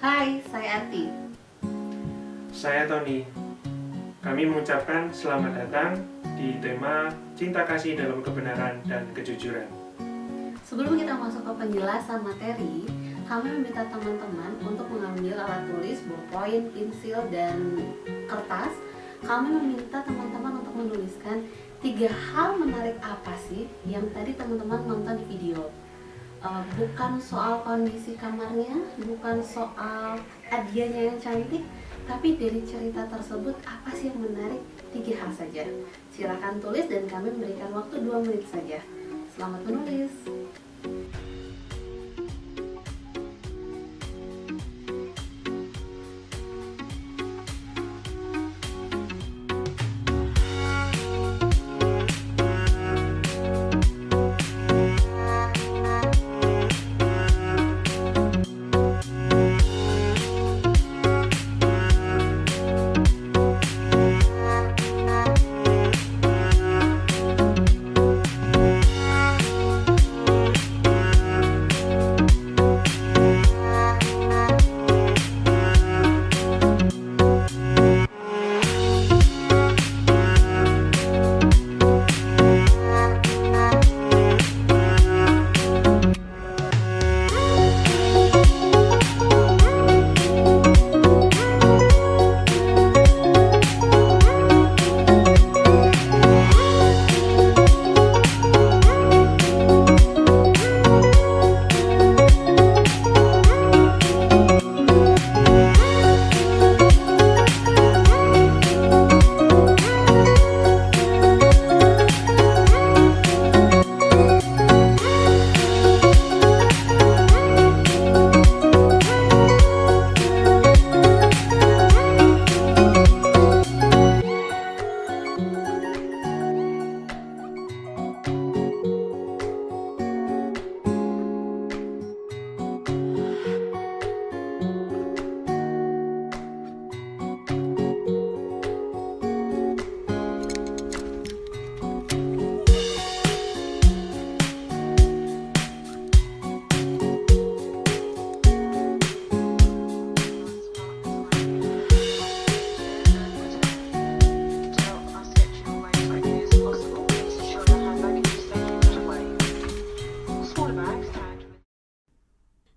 Hai, saya Arti. Saya Tony. Kami mengucapkan selamat datang di tema Cinta Kasih dalam Kebenaran dan Kejujuran. Sebelum kita masuk ke penjelasan materi, kami meminta teman-teman untuk mengambil alat tulis, bolpen, pensil, dan kertas. Kami meminta teman-teman untuk menuliskan 3 hal menarik apa sih yang tadi teman-teman nonton di video. Bukan soal kondisi kamarnya, bukan soal hadiahnya yang cantik, tapi dari cerita tersebut apa sih yang menarik? 3 hal saja. Silakan tulis dan kami memberikan waktu 2 menit saja. Selamat menulis.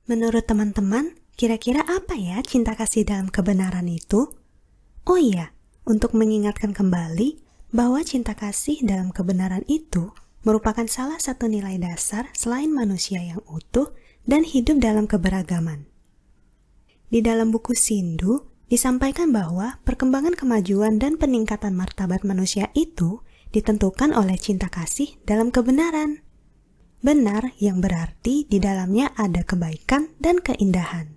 Menurut teman-teman, kira-kira apa ya cinta kasih dalam kebenaran itu? Oh iya, untuk mengingatkan kembali bahwa cinta kasih dalam kebenaran itu merupakan salah satu nilai dasar selain manusia yang utuh dan hidup dalam keberagaman. Di dalam buku Sindu, disampaikan bahwa perkembangan kemajuan dan peningkatan martabat manusia itu ditentukan oleh cinta kasih dalam kebenaran. Benar yang berarti di dalamnya ada kebaikan dan keindahan.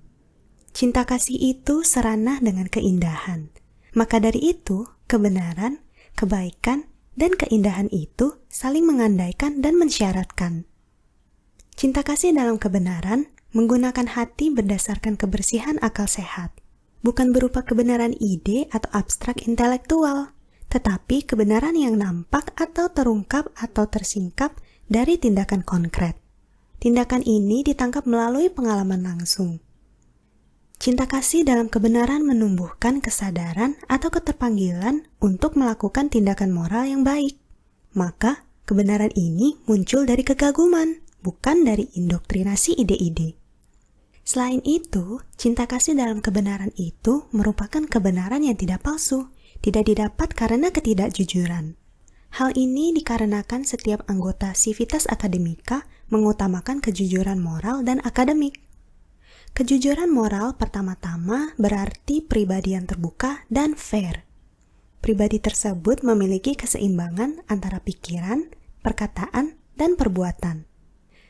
Cinta kasih itu seranah dengan keindahan. Maka dari itu, kebenaran, kebaikan, dan keindahan itu saling mengandaikan dan mensyaratkan. Cinta kasih dalam kebenaran menggunakan hati berdasarkan kebersihan akal sehat. Bukan berupa kebenaran ide atau abstrak intelektual, tetapi kebenaran yang nampak atau terungkap atau tersingkap dari tindakan konkret. Tindakan ini ditangkap melalui pengalaman langsung. Cinta kasih dalam kebenaran menumbuhkan kesadaran atau keterpanggilan untuk melakukan tindakan moral yang baik. Maka, kebenaran ini muncul dari kegaguman, bukan dari indoktrinasi ide-ide. Selain itu, cinta kasih dalam kebenaran itu merupakan kebenaran yang tidak palsu, tidak didapat karena ketidakjujuran. Hal ini dikarenakan setiap anggota Civitas Academica mengutamakan kejujuran moral dan akademik. Kejujuran moral pertama-tama berarti pribadi yang terbuka dan fair. Pribadi tersebut memiliki keseimbangan antara pikiran, perkataan, dan perbuatan.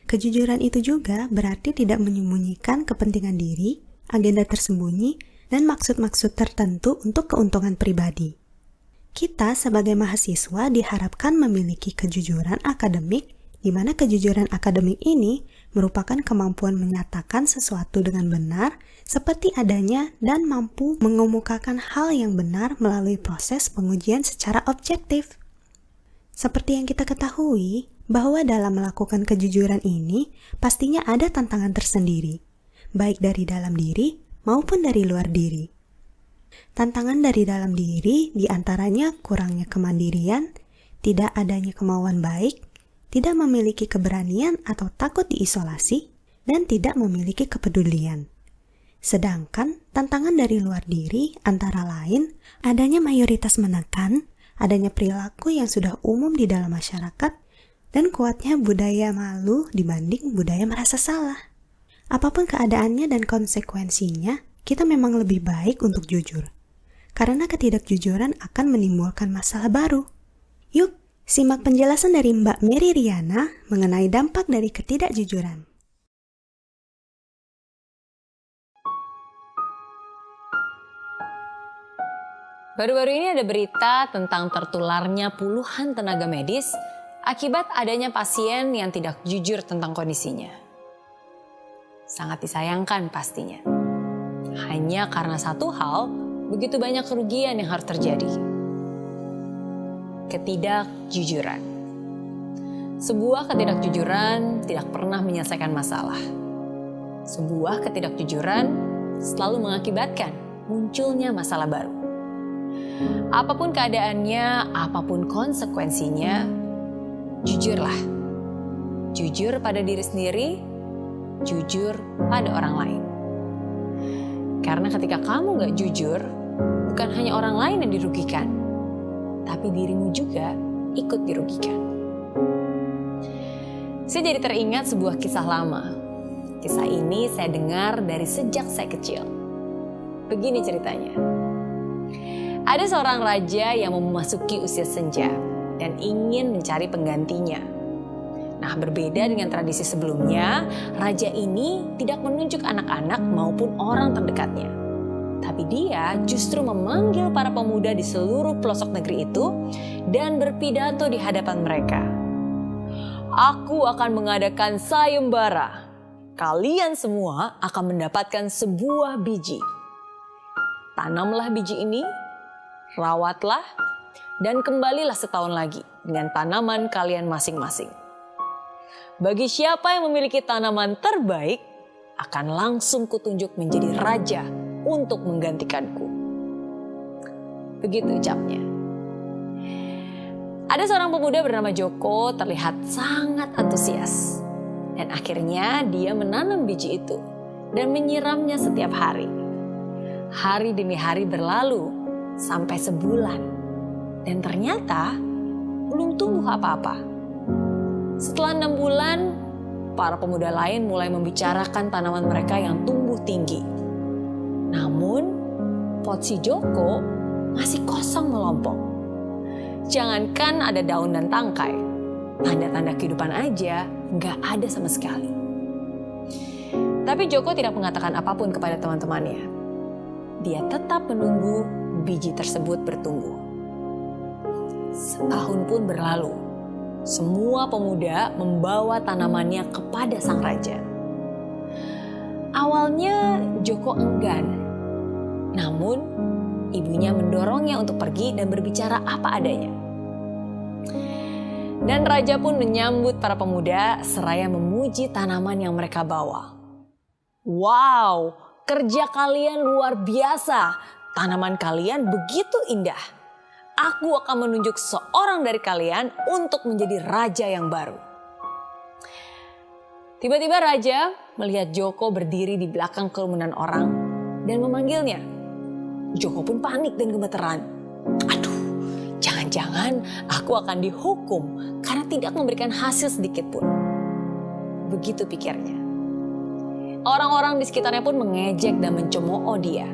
Kejujuran itu juga berarti tidak menyembunyikan kepentingan diri, agenda tersembunyi, dan maksud-maksud tertentu untuk keuntungan pribadi. Kita sebagai mahasiswa diharapkan memiliki kejujuran akademik, di mana kejujuran akademik ini merupakan kemampuan menyatakan sesuatu dengan benar seperti adanya dan mampu mengemukakan hal yang benar melalui proses pengujian secara objektif. Seperti yang kita ketahui, bahwa dalam melakukan kejujuran ini pastinya ada tantangan tersendiri, baik dari dalam diri maupun dari luar diri. Tantangan dari dalam diri diantaranya kurangnya kemandirian, tidak adanya kemauan baik, tidak memiliki keberanian atau takut diisolasi, dan tidak memiliki kepedulian. Sedangkan tantangan dari luar diri antara lain adanya mayoritas menekan, adanya perilaku yang sudah umum di dalam masyarakat, dan kuatnya budaya malu dibanding budaya merasa salah. Apapun keadaannya dan konsekuensinya, kita memang lebih baik untuk jujur. Karena ketidakjujuran akan menimbulkan masalah baru. Yuk, simak penjelasan dari Mbak Mary Riana mengenai dampak dari ketidakjujuran. Baru-baru ini ada berita tentang tertularnya puluhan tenaga medis akibat adanya pasien yang tidak jujur tentang kondisinya. Sangat disayangkan pastinya. Hanya karena satu hal, begitu banyak kerugian yang harus terjadi. Ketidakjujuran. Sebuah ketidakjujuran tidak pernah menyelesaikan masalah. Sebuah ketidakjujuran selalu mengakibatkan munculnya masalah baru. Apapun keadaannya, apapun konsekuensinya, jujurlah. Jujur pada diri sendiri, jujur pada orang lain. Karena ketika kamu gak jujur, bukan hanya orang lain yang dirugikan, tapi dirimu juga ikut dirugikan. Saya jadi teringat sebuah kisah lama. Kisah ini saya dengar dari sejak saya kecil. Begini ceritanya. Ada seorang raja yang memasuki usia senja dan ingin mencari penggantinya. Nah, berbeda dengan tradisi sebelumnya, raja ini tidak menunjuk anak-anak maupun orang terdekatnya. Tapi dia justru memanggil para pemuda di seluruh pelosok negeri itu dan berpidato di hadapan mereka. Aku akan mengadakan sayembara. Kalian semua akan mendapatkan sebuah biji. Tanamlah biji ini, rawatlah, dan kembalilah setahun lagi dengan tanaman kalian masing-masing. Bagi siapa yang memiliki tanaman terbaik, akan langsung kutunjuk menjadi raja untuk menggantikanku. Begitu ucapnya. Ada seorang pemuda bernama Joko terlihat sangat antusias. Dan akhirnya dia menanam biji itu dan menyiramnya setiap hari. Hari demi hari berlalu sampai sebulan. Dan ternyata belum tumbuh apa-apa. Setelah 6 bulan, para pemuda lain mulai membicarakan tanaman mereka yang tumbuh tinggi. Namun, pot si Joko masih kosong melompong. Jangankan ada daun dan tangkai, tanda-tanda kehidupan aja nggak ada sama sekali. Tapi Joko tidak mengatakan apapun kepada teman-temannya. Dia tetap menunggu biji tersebut bertumbuh. Setahun pun berlalu. Semua pemuda membawa tanamannya kepada sang raja. Awalnya Joko enggan. Namun ibunya mendorongnya untuk pergi dan berbicara apa adanya. Dan raja pun menyambut para pemuda seraya memuji tanaman yang mereka bawa. Wow, kerja kalian luar biasa. Tanaman kalian begitu indah. Aku akan menunjuk seorang dari kalian untuk menjadi raja yang baru. Tiba-tiba raja melihat Joko berdiri di belakang kerumunan orang dan memanggilnya. Joko pun panik dan gemeteran. Aduh, jangan-jangan aku akan dihukum karena tidak memberikan hasil sedikit pun. Begitu pikirnya. Orang-orang di sekitarnya pun mengejek dan mencemooh dia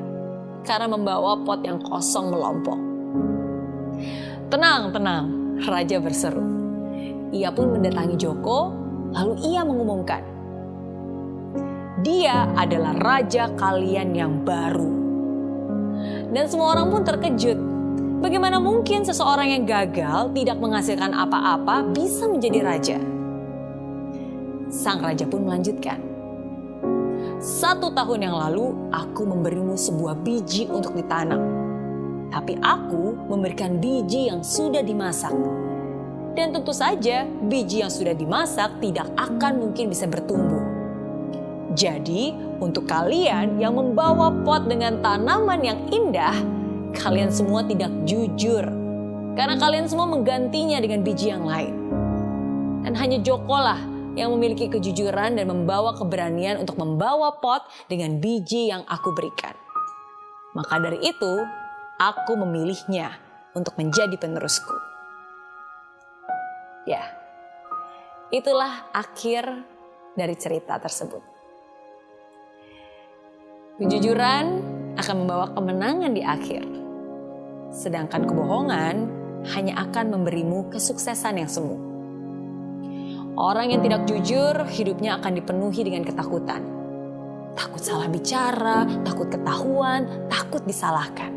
karena membawa pot yang kosong melompong. Tenang, tenang, raja berseru. Ia pun mendatangi Joko, lalu ia mengumumkan, dia adalah raja kalian yang baru. Dan semua orang pun terkejut. Bagaimana mungkin seseorang yang gagal tidak menghasilkan apa-apa bisa menjadi raja? Sang raja pun melanjutkan. 1 tahun yang lalu aku memberimu sebuah biji untuk ditanam. Tapi aku memberikan biji yang sudah dimasak. Dan tentu saja biji yang sudah dimasak tidak akan mungkin bisa bertumbuh. Jadi, untuk kalian yang membawa pot dengan tanaman yang indah, kalian semua tidak jujur. Karena kalian semua menggantinya dengan biji yang lain. Dan hanya Joko lah yang memiliki kejujuran dan membawa keberanian untuk membawa pot dengan biji yang aku berikan. Maka dari itu, aku memilihnya untuk menjadi penerusku. Ya, itulah akhir dari cerita tersebut. Kejujuran akan membawa kemenangan di akhir. Sedangkan kebohongan hanya akan memberimu kesuksesan yang semu. Orang yang tidak jujur, hidupnya akan dipenuhi dengan ketakutan. Takut salah bicara, takut ketahuan, takut disalahkan.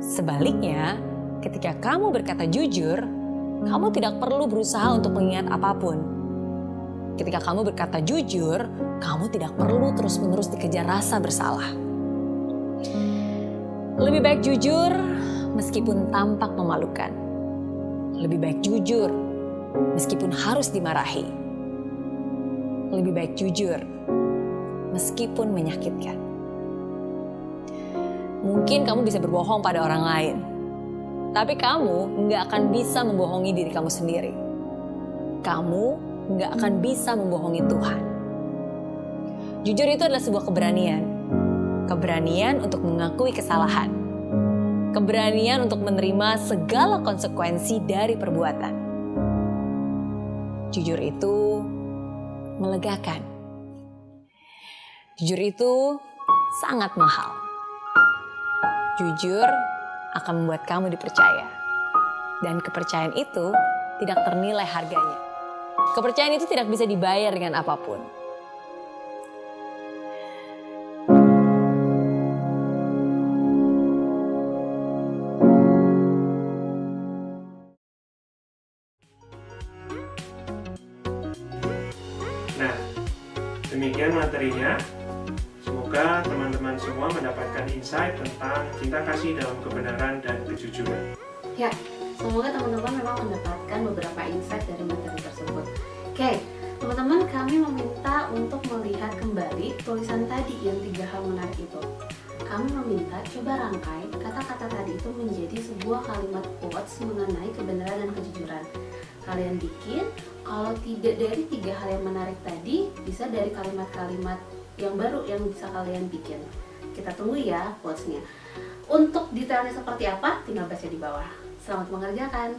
Sebaliknya, ketika kamu berkata jujur, kamu tidak perlu berusaha untuk mengingat apapun. Ketika kamu berkata jujur, kamu tidak perlu terus-menerus dikejar rasa bersalah. Lebih baik jujur meskipun tampak memalukan. Lebih baik jujur meskipun harus dimarahi. Lebih baik jujur meskipun menyakitkan. Mungkin kamu bisa berbohong pada orang lain, tapi kamu nggak akan bisa membohongi diri kamu sendiri. Kamu nggak akan bisa membohongi Tuhan. Jujur itu adalah sebuah keberanian. Keberanian untuk mengakui kesalahan. Keberanian untuk menerima segala konsekuensi dari perbuatan. Jujur itu melegakan. Jujur itu sangat mahal. Jujur akan membuat kamu dipercaya. Dan kepercayaan itu tidak ternilai harganya. Kepercayaan itu tidak bisa dibayar dengan apapun. Nah, demikian materinya. Semoga teman-teman semua mendapatkan insight tentang cinta kasih dalam kebenaran dan kejujuran. Ya, semoga teman-teman memang mendapatkan beberapa insight dari materi tersebut. Oke, teman-teman, kami meminta untuk melihat kembali tulisan tadi yang 3 hal menarik itu. Kami meminta coba rangkai kata-kata tadi itu menjadi sebuah kalimat quotes mengenai kebenaran dan kejujuran. Kalian bikin, kalau tidak dari 3 hal yang menarik tadi, bisa dari kalimat-kalimat yang baru yang bisa kalian bikin. Kita tunggu ya quotes-nya. Untuk detailnya seperti apa, tinggal baca di bawah. Selamat mengerjakan.